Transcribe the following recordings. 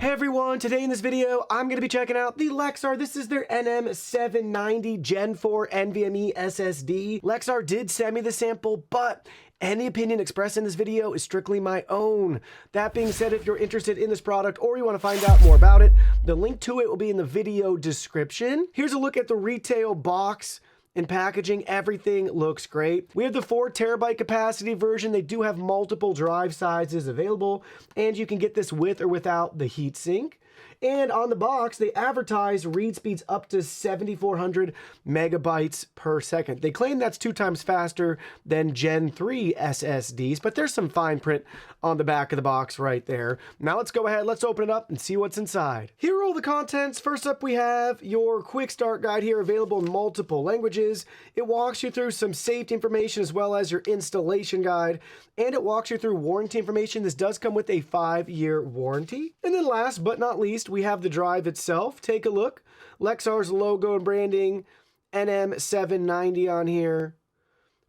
Hey everyone, today in this video, I'm going to be checking out the Lexar. This is their NM790 Gen 4 NVMe SSD. Lexar did send me the sample, but any opinion expressed in this video is strictly my own. That being said, if you're interested in this product or you want to find out more about it, the link to it will be in the video description. Here's a look at the retail box. In packaging, everything looks great. We have the 4 terabyte capacity version. They do have multiple drive sizes available, and you can get this with or without the heatsink. And on the box, they advertise read speeds up to 7,400 megabytes per second. They claim that's 2 times faster than Gen 3 SSDs, but there's some fine print on the back of the box right there. Now let's go ahead, let's open it up and see what's inside. Here are all the contents. First up, we have your quick start guide here, available in multiple languages. It walks you through some safety information as well as your installation guide, and it walks you through warranty information. This does come with a 5-year warranty. And then last but not least, we have the drive itself. Take a look. Lexar's logo and branding, NM790 on here.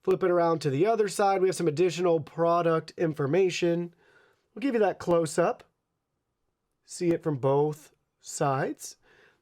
Flip it around to the other side. We have some additional product information. We'll give you that close up. See it from both sides.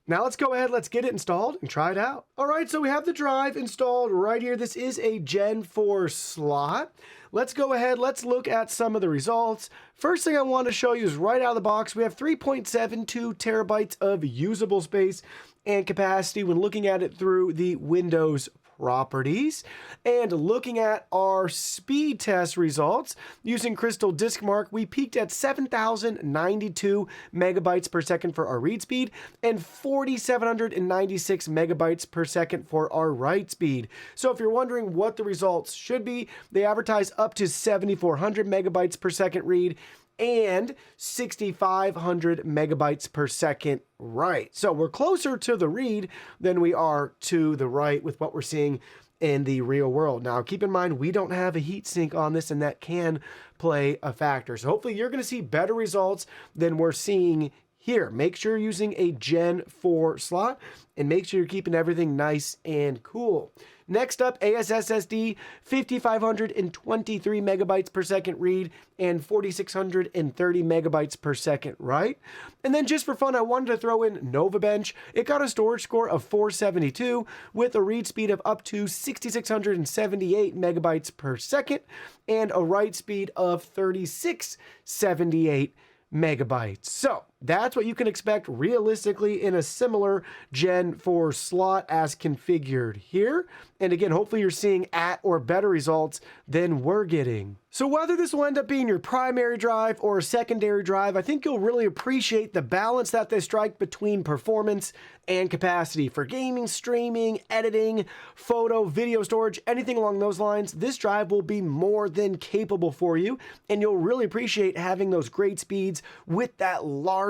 Now let's go ahead, let's get it installed and try it out. All right, so we have the drive installed right here. This is a Gen 4 slot. Let's go ahead, let's look at some of the results. First thing I want to show you is right out of the box, we have 3.72 terabytes of usable space and capacity when looking at it through the Windows properties. And looking at our speed test results using Crystal Disk Mark, we peaked at 7,092 megabytes per second for our read speed and 4,796 megabytes per second for our write speed. So if you're wondering what the results should be, they advertise up to 7,400 megabytes per second read and 6,500 megabytes per second write. So we're closer to the read than we are to the write with what we're seeing in the real world. Now, keep in mind, we don't have a heatsink on this, and that can play a factor. So hopefully you're going to see better results than we're seeing here. Make sure you're using a Gen 4 slot and make sure you're keeping everything nice and cool. Next up, ASSD, 5,523 megabytes per second read and 4,630 megabytes per second write. And then just for fun, I wanted to throw in NovaBench. It got a storage score of 472 with a read speed of up to 6,678 megabytes per second and a write speed of 3,678 megabytes. So that's what you can expect realistically in a similar Gen 4 slot as configured here. And again, hopefully you're seeing at or better results than we're getting. So whether this will end up being your primary drive or a secondary drive, I think you'll really appreciate the balance that they strike between performance and capacity. For gaming, streaming, editing, photo, video storage, anything along those lines, this drive will be more than capable for you, and you'll really appreciate having those great speeds with that large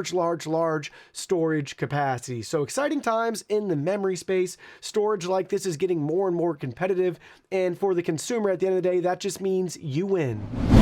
storage capacity. So exciting times in the memory space. Storage like this is getting more and more competitive, and for the consumer at the end of the day, that just means you win.